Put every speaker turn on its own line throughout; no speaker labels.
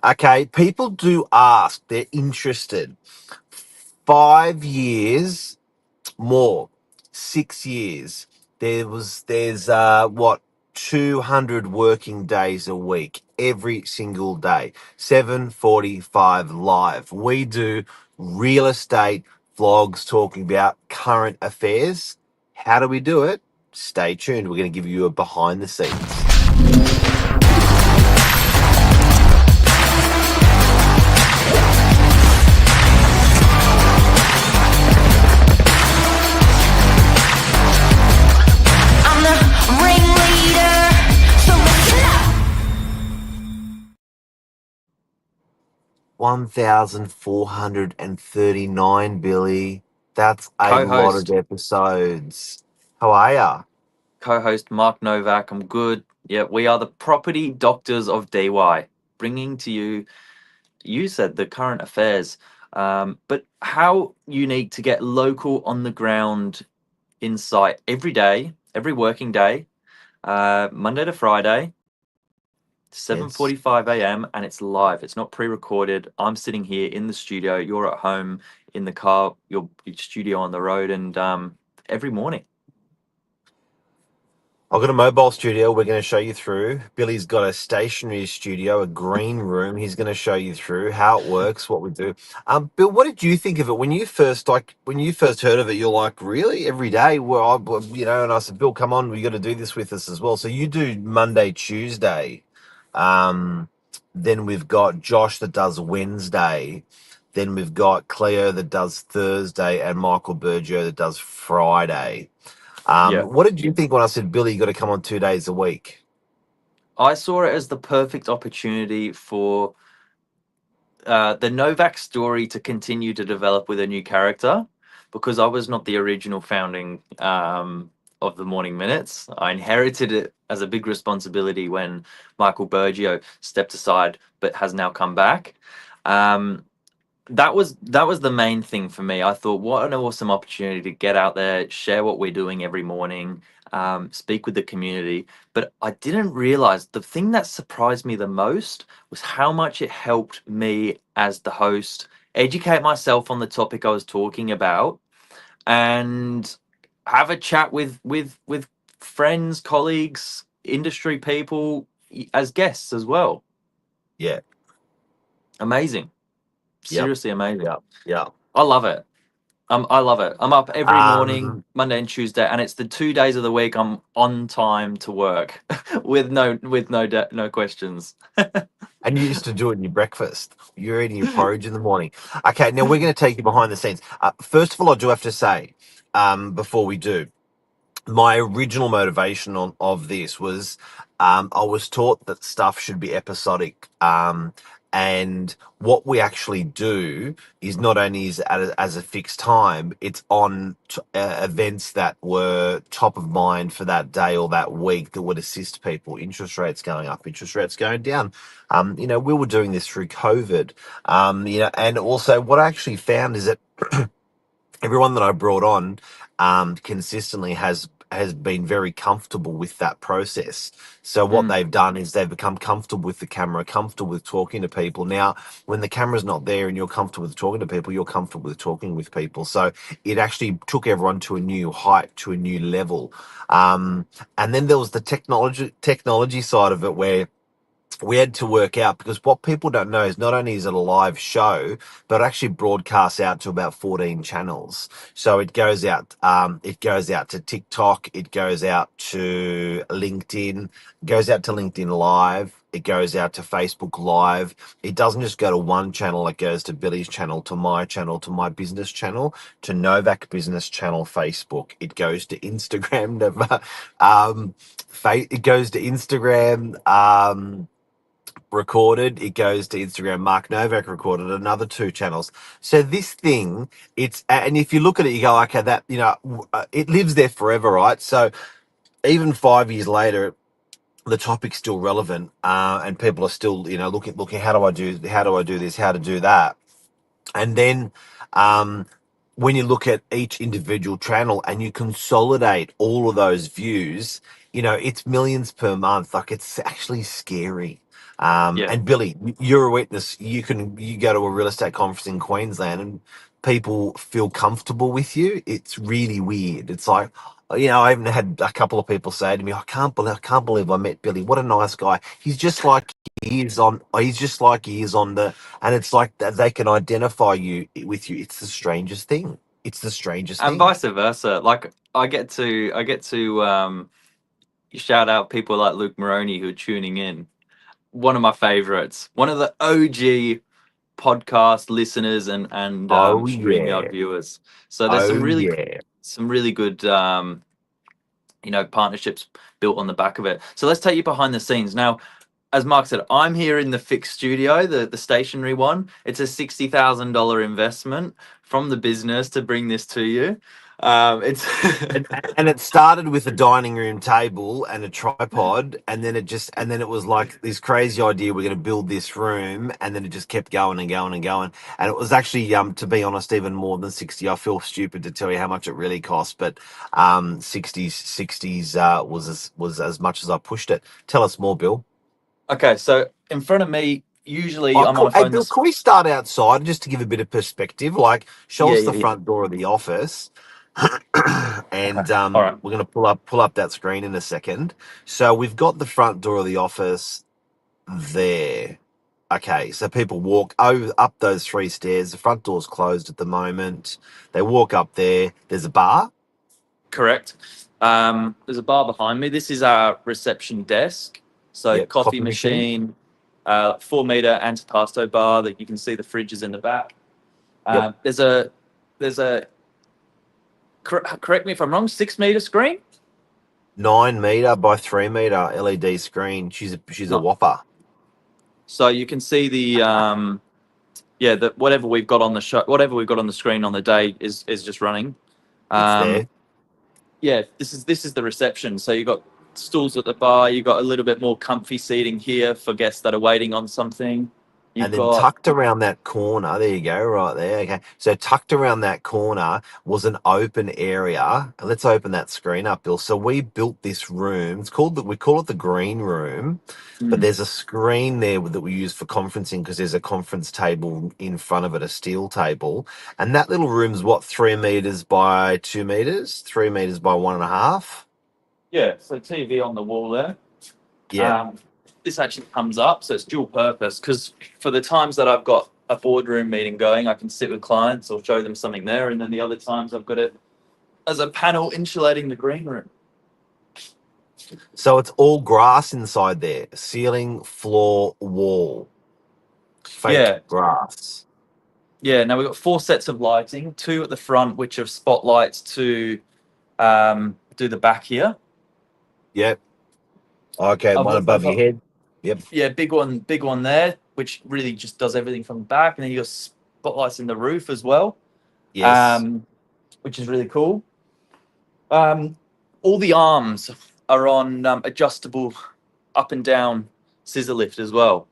Okay, people do ask, they're interested. 5 years more, 6 years. There's what, 200 working days a week, every single day, 7:45 live. We do real estate vlogs talking about current affairs. How do we do it? Stay tuned. We're going to give you a behind the scenes.
I'm the ringleader, so listen up.
1,439, Billy. That's a lot of
Co-host,
episodes. How are ya?
co-host Mark Novak. I'm good. Yeah, we are the property doctors of DY, bringing to you, you said the current affairs, but how unique to get local on the ground insight every day, every working day, Monday to Friday,
Yes.
7:45 a.m. and it's live. It's not pre-recorded. I'm sitting here in the studio. You're at home in the car. Your studio on the road, and every morning.
I've got a mobile studio we're going to show you through. Billy's got a stationary studio, a green room. He's going to show you through how it works, what we do. Bill, what did you think of it when you first heard of it? You're like, really, every day? And I said, Bill, come on, we got to do this with us as well. So you do Monday, Tuesday. Then we've got Josh that does Wednesday. Then we've got Cleo that does Thursday, and Michael Bergio that does Friday.
Yeah.
What did you think when I said, Billy, you got to come on 2 days a week?
I saw it as the perfect opportunity for the Novak story to continue to develop with a new character, because I was not the original founding of the Morning Minutes. I inherited it as a big responsibility when Michael Bergio stepped aside, but has now come back. Um, that was the main thing for me. I thought, what an awesome opportunity to get out there, share what we're doing every morning, speak with the community. But I didn't realize the thing that surprised me the most was how much it helped me as the host educate myself on the topic I was talking about, and have a chat with friends, colleagues, industry people as guests as well.
Yeah.
Amazing.
Yep.
Seriously amazing.
Yep. Yep.
I love it. I love it. I'm up every morning,
Um,
Monday and Tuesday, and it's the 2 days of the week I'm on time to work with no questions.
and you used to do it in your breakfast. You're eating your porridge in the morning. Okay, now we're going to take you behind the scenes. First of all, I do have to say, before we do, my original motivation of this was I was taught that stuff should be episodic. And what we actually do is not only is as a fixed time, it's on events that were top of mind for that day or that week that would assist people. Interest rates going up, interest rates going down. We were doing this through COVID. And also what I actually found is that everyone that I brought on consistently has been very comfortable with that process. So what
Mm,
they've done is they've become comfortable with the camera, comfortable with talking to people. Now, when the camera's not there and you're comfortable with talking to people, you're comfortable with talking with people. So it actually took everyone to a new height, to a new level. And then there was the technology side of it where we had to work out, because what people don't know is not only is it a live show, but it actually broadcasts out to about 14 channels. So it goes out to TikTok, it goes out to LinkedIn, it goes out to LinkedIn Live, it goes out to Facebook Live. It doesn't just go to one channel, it goes to Billy's channel, to my business channel, to Novak business channel, Facebook. It goes to Instagram, it goes to Instagram, recorded, it goes to Instagram. Mark Novak recorded another two channels. So this thing, and if you look at it, you go, okay, that, it lives there forever, right? So even 5 years later, the topic's still relevant, and people are still, looking, how do I do this, how to do that. And then, when you look at each individual channel and you consolidate all of those views, it's millions per month. Like, it's actually scary.
Yeah.
And Billy, you're a witness. You go to a real estate conference in Queensland, and people feel comfortable with you. It's really weird. It's like, I even had a couple of people say to me, I can't believe I met Billy. What a nice guy. He's just like he is on the, and it's like that they can identify you with you. It's the strangest thing. It's the strangest
And
thing.
vice versa. Like I get to shout out people like Luke Moroney who are tuning in. One of my favorites. One of the OG podcast listeners and
Oh
StreamYard
yeah.
viewers. So there's
Oh yeah.
some really good partnerships built on the back of it. So let's take you behind the scenes. Now, as Mark said, I'm here in the fixed studio, the stationary one. It's a $60,000 investment from the business to bring this to you. It's
And it started with a dining room table and a tripod, and then it was like this crazy idea, we're going to build this room, and then it just kept going and going and going. And it was actually, to be honest, even more than 60. I feel stupid to tell you how much it really cost, but 60s was as much as I pushed it. Tell us more, Bill.
okay. So in front of me, usually
Oh,
I'm on
cool.
my
Hey,
phone.
Bill,
This
can we start outside just to give a bit of perspective? Like, show
Yeah,
us
yeah,
the
yeah.
front door of the office,
Okay.
and
All right.
we're going to pull up that screen in a second. So we've got the front door of the office there. Okay, so people walk up those three stairs. The front door's closed at the moment. They walk up there. There's a bar.
Correct. There's a bar behind me. This is our reception desk. So
Yep,
coffee
coffee machine.
machine, 4 meter antipasto bar that you can see the fridges in the back.
Yep,
There's a correct me if I'm wrong, 6 meter screen.
9 meter by 3 meter LED screen. She's a
Not
whopper.
so you can see the whatever we've got on the show, whatever we've got on the screen on the day is just running.
It's
Um,
there.
yeah, this is the reception. So you got stools at the bar. You got a little bit more comfy seating here for guests that are waiting on something. You've
And then
got
tucked around that corner, there you go, right there. Okay. So tucked around that corner was an open area. Let's open that screen up, Bill. So we built this room. We call it the green room, but
mm,
there's a screen there that we use for conferencing because there's a conference table in front of it, a steel table. And that little room's what, 3 meters by 2 meters, 3 meters by 1.5.
yeah, so TV on the wall there.
Yeah.
Um, this actually comes up, so it's dual purpose because for the times that I've got a boardroom meeting going, I can sit with clients or show them something there, and then the other times I've got it as a panel insulating the green room.
So it's all grass inside there. Ceiling, floor, wall. Fake
Yeah,
grass.
yeah. Now we've got 4 sets of lighting, 2 at the front, which are spotlights to do the back here.
Yep. Okay,
I've
one
got,
above your head. Yep.
yeah, big one there, which really just does everything from the back, and then you got spotlights in the roof as well,
Yes.
which is really cool. All the arms are on adjustable up and down scissor lift as well.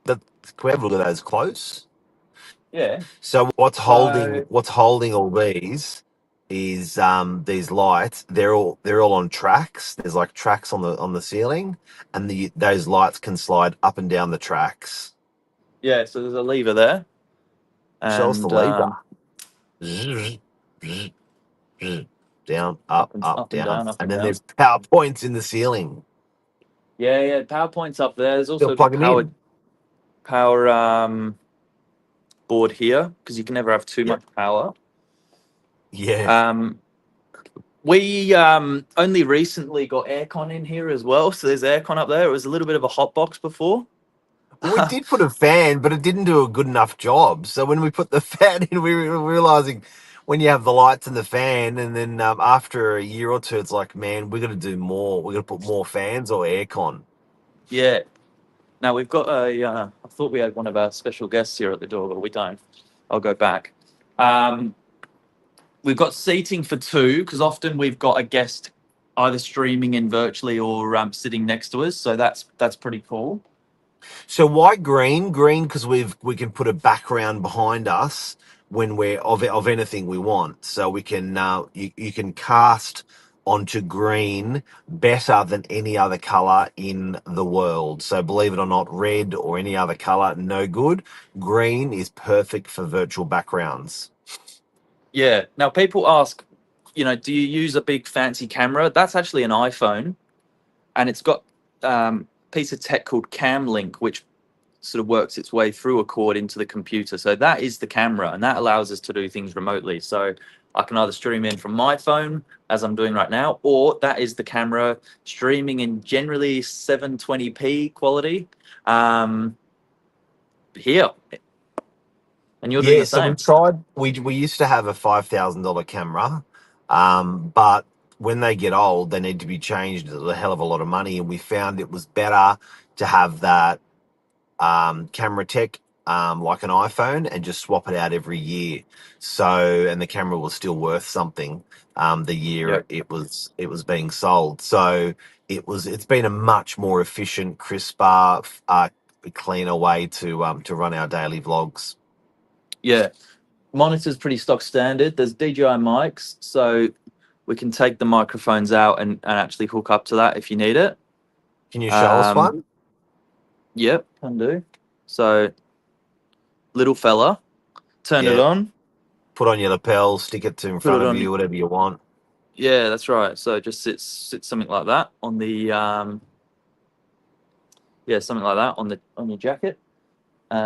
That, can we have a look at those close?
Yeah.
So
So
what's holding all these lights. They're all on tracks. There's like tracks on the ceiling, and those lights can slide up and down the tracks.
yeah, so there's a lever there,
Show us the
and
lever. Zzz, zzz, zzz. Down, up,
up and
down,
down, up
and
and
then
down.
there's power points in the ceiling.
Yeah, yeah. PowerPoint's up there. There's
They'll
also a
plug
big
them in.
power board here because you can never have too
Yep.
much power.
Yeah.
We only recently got aircon in here as well, so there's aircon up there. It was a little bit of a hot box before.
Well, we did put a fan, but it didn't do a good enough job. So when we put the fan in, we were realizing when you have the lights and the fan, and then after a year or two, it's like, man, we're going to do more. We're going to put more fans or aircon.
Yeah. Now we've got a. I thought we had one of our special guests here at the door, but we don't. I'll go back. We've got seating for 2 because often we've got a guest either streaming in virtually or sitting next to us. So that's pretty cool.
So why green? Green because we can put a background behind us when we're of anything we want. So we can you can cast onto green better than any other color in the world. So believe it or not, red or any other color, no good. Green is perfect for virtual backgrounds.
Yeah. Now people ask, do you use a big fancy camera? That's actually an iPhone, and it's got a piece of tech called Cam Link, which sort of works its way through a cord into the computer. So that is the camera, and that allows us to do things remotely. So I can either stream in from my phone, as I'm doing right now, or that is the camera streaming in generally 720p quality here. And you're doing
Yeah,
the
so we
same.
tried. We used to have a $5,000 camera, but when they get old, they need to be changed. It's a hell of a lot of money, and we found it was better to have that camera tech like an iPhone and just swap it out every year. So, and the camera was still worth something the year
Yep.
it was being sold. So it's been a much more efficient, crisper, cleaner way to run our daily vlogs.
Yeah. Monitor's pretty stock standard. There's DJI mics, so we can take the microphones out and actually hook up to that if you need it.
Can you show us
Um,
one?
yep, can do. So, little fella, turn it
Yeah.
on,
Put on your lapel, stick it to in
put
front
it
of
on.
you, whatever you want.
Yeah, that's right. So just sits something like that on the yeah, something like that on your jacket.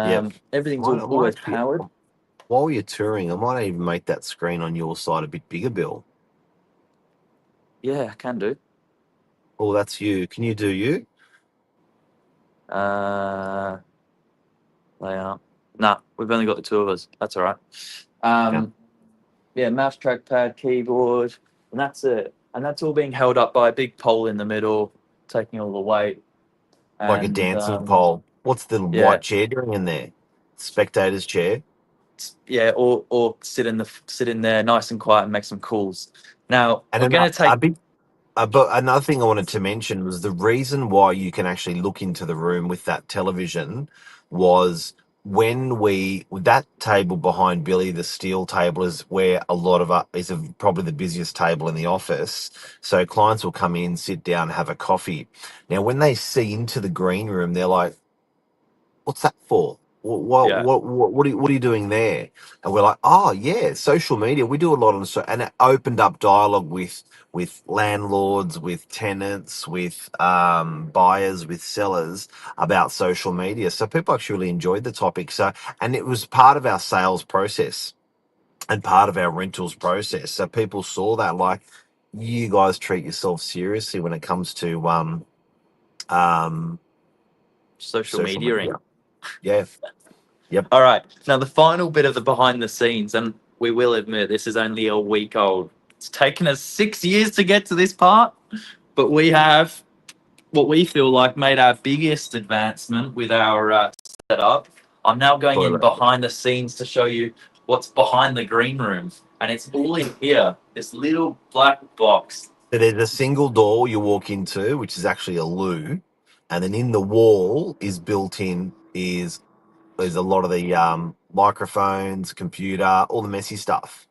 Yep.
Everything's
Might, I might
always
actually,
powered.
while you're touring, I might even make that screen on your side a bit bigger, Bill.
Yeah, can do.
Oh, that's you. Can you do you?
Uh, they are. Nah, we've only got the two of us. That's all right.
Yeah.
Yeah, mouse, trackpad, keyboard, and that's it. And that's all being held up by a big pole in the middle, taking all the weight.
Like a
And
dancing pole. What's the
yeah,
white chair doing in there? Spectator's chair.
yeah, or sit in there nice and quiet and make some calls. Now
And
we're
then
gonna
a
take.
big but another thing I wanted to mention was the reason why you can actually look into the room with that television was when we with that table behind Billy, the steel table is where a lot of probably the busiest table in the office. So clients will come in, sit down, have a coffee. Now, when they see into the green room, they're like, what's that for?
Yeah,
What are you doing there? And we're like, oh yeah, social media. We do a lot on and it opened up dialogue with landlords, with tenants, with buyers, with sellers about social media. So people actually really enjoyed the topic. So and it was part of our sales process and part of our rentals process. So people saw that like you guys treat yourself seriously when it comes to um,
social
social
mediaing.
media. Yeah. Yep.
All right. Now the final bit of the behind the scenes, and we will admit this is only a week old. It's taken us 6 years to get to this part, but we have what we feel like made our biggest advancement with our setup. I'm now going in
Toilet.
behind the scenes to show you what's behind the green room, and it's all in here. This little black box.
So there's a single door you walk into, which is actually a loo, and then in the wall is built in is there's a lot of the microphones, computer, all the messy stuff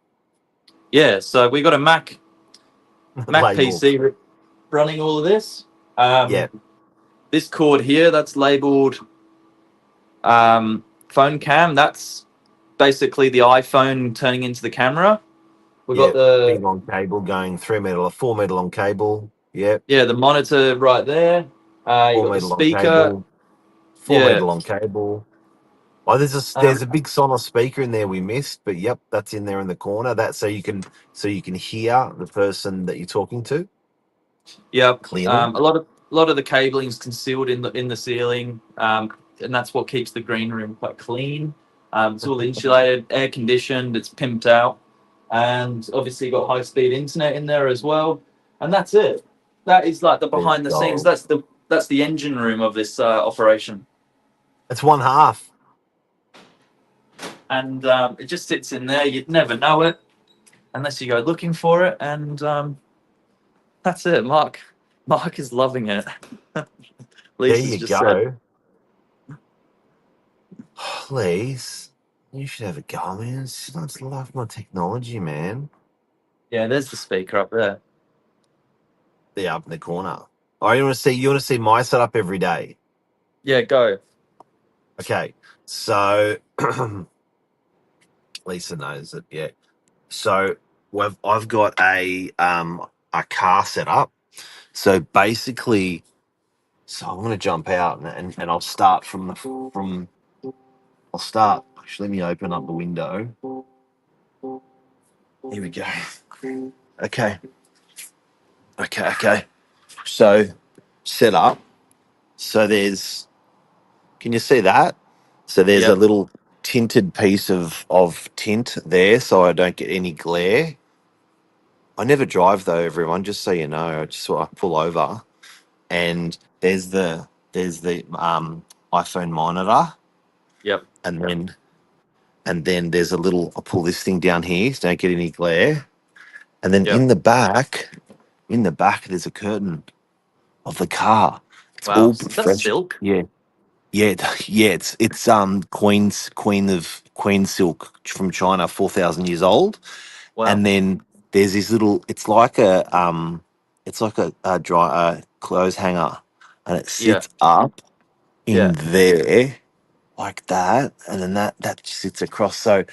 Yeah, so we got a Mac
labeled.
PC running all of this.
Yeah,
This cord here that's labeled phone cam. That's basically the iPhone turning into the camera. We've got
yeah, big
the
long cable going 3 meter or 4 meter long cable. Yeah,
yeah the monitor right there. You
four
got the
meter long
speaker.
cable, 4 meter
Yeah,
long cable. Oh, there's
um,
a big Sonos speaker in there we missed, but yep, that's in there in the corner. That so you can hear the person that you're talking to
yep.
clearly.
A lot of the cabling's concealed in the ceiling, and that's what keeps the green room quite clean. It's all insulated, air conditioned. It's pimped out, and obviously got high speed internet in there as well. And that's it. That is like the
There you
behind the scenes.
go.
That's the engine room of this operation,
It's one half.
and it just sits in there. You'd never know it unless you go looking for it, and that's it. Mark is loving it.
There
Lisa's
you
just said,
go. Please, you should have a go, man. I just love my technology, man.
"Yeah, there's the speaker up there."
Yeah, up in the corner. Oh, you want to see my setup every day?
Yeah, go.
Okay, so Lisa knows it. Yeah. So I've got a car set up. So basically, so I'm gonna jump out and I'll start from I'll start. Actually, let me open up the window. Here we go. Okay. Okay. So set up. So there's, can you see that? So there's a
Yep.
little tinted piece of tint there, so I don't get any glare. I never drive though, everyone. Just so you know, I just sort of pull over, and there's the iPhone monitor,
Yep.
and then there's a little. I pull this thing down here, so don't get any glare, and then
Yep.
in the back, there's a curtain of the car. It's
Wow.
all
Is that
fresh.
silk?
Yeah, yeah, yeah. It's Queen silk from China, 4,000 years old,
Wow.
and then there's this little. It's like a dry clothes hanger, and it
Yeah.
sits up in
Yeah.
there like that, and then that sits across. So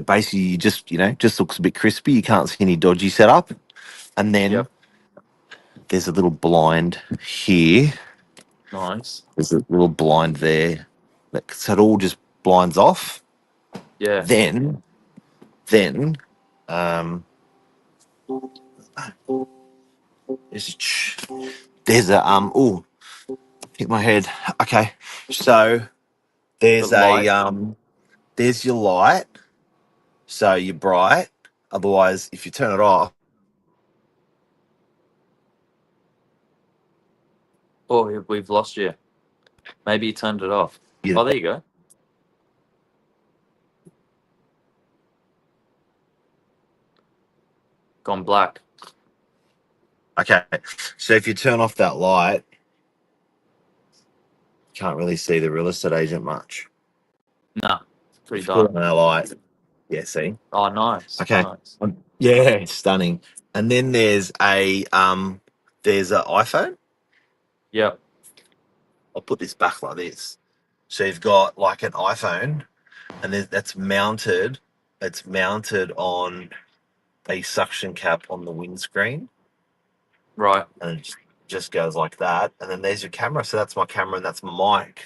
basically, just looks a bit crispy. You can't see any dodgy setup, and then
Yep.
there's a little blind here.
Nice.
There's a little blind there. So it all just blinds off.
Yeah.
Then um, there's there's a oh, hit my head. Okay, so
The
there's
light.
there's your light. So you're bright. Otherwise, if you turn it off,
Oh, we've lost you. Maybe you turned it off.
you
Oh, there you go. Gone black.
okay. So if you turn off that light, you can't really see the real estate agent much.
Nah. Pretty
If you put
dark.
on our light, yeah, see.
Oh, nice.
Okay.
Nice.
Yeah, it's stunning. And then there's an iPhone.
Yep.
I'll put this back like this. So you've got like an iPhone, and that's mounted. It's mounted on a suction cap on the windscreen,
Right.
and it just goes like that. And then there's your camera. So that's my camera, and that's my mic.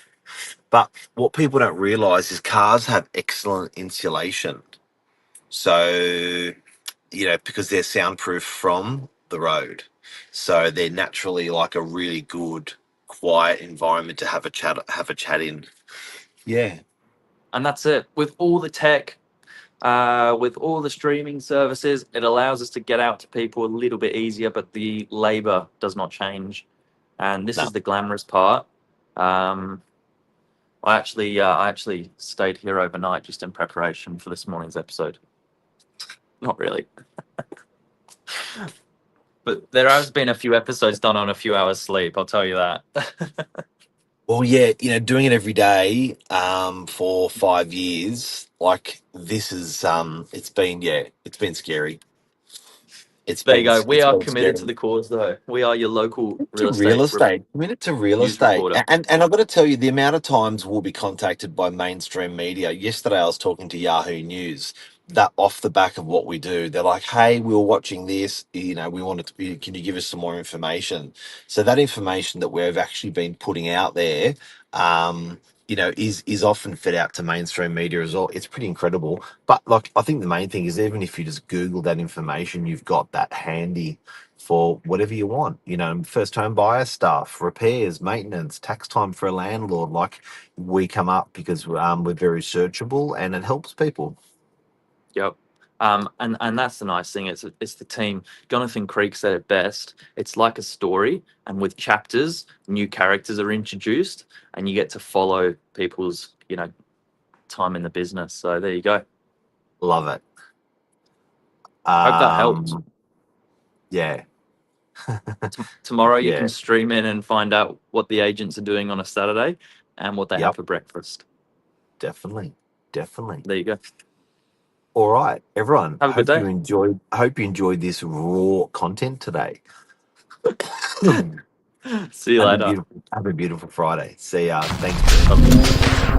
But what people don't realize is cars have excellent insulation. So, because they're soundproof from the road. So they're naturally like a really good, quiet environment to have a chat in. Yeah.
And that's it. With all the tech, with all the streaming services, it allows us to get out to people a little bit easier, but the labor does not change. And this
No.
is the glamorous part. Um, I actually stayed here overnight just in preparation for this morning's episode. Not really, but there has been a few episodes done on a few hours sleep. I'll tell you that.
Well, yeah, doing it every day for 5 years, like this is it's been scary. It's
There you
been
go. We
it's
are
been
committed to
scary.
the cause, though. We are your local
To
real
real
estate
estate, committed to real
news
estate,
reporter.
and I've got to tell you, the amount of times we'll be contacted by mainstream media. Yesterday, I was talking to Yahoo News. That off the back of what we do, they're like, "Hey, we were watching this. We wanted to. Can you give us some more information?" So that information that we've actually been putting out there, is often fed out to mainstream media as well. It's pretty incredible. But like, I think the main thing is, even if you just Google that information, you've got that handy for whatever you want. First home buyer stuff, repairs, maintenance, tax time for a landlord. Like, we come up because we're very searchable, and it helps people.
Yep. And that's the nice thing. It's the team. Jonathan Creek said it best. It's like a story, and with chapters, new characters are introduced, and you get to follow people's time in the business. So there you go.
Love it.
Hope that helped.
Yeah,
Tomorrow you can
yeah,
stream in and find out what the agents are doing on a Saturday and what they have
yep,
for breakfast.
definitely, definitely.
There you go.
All right, everyone.
Have a good day.
Hope you enjoyed this raw content today.
See you
Have a
later.
beautiful Friday. See ya. Thanks, Drew.
Bye.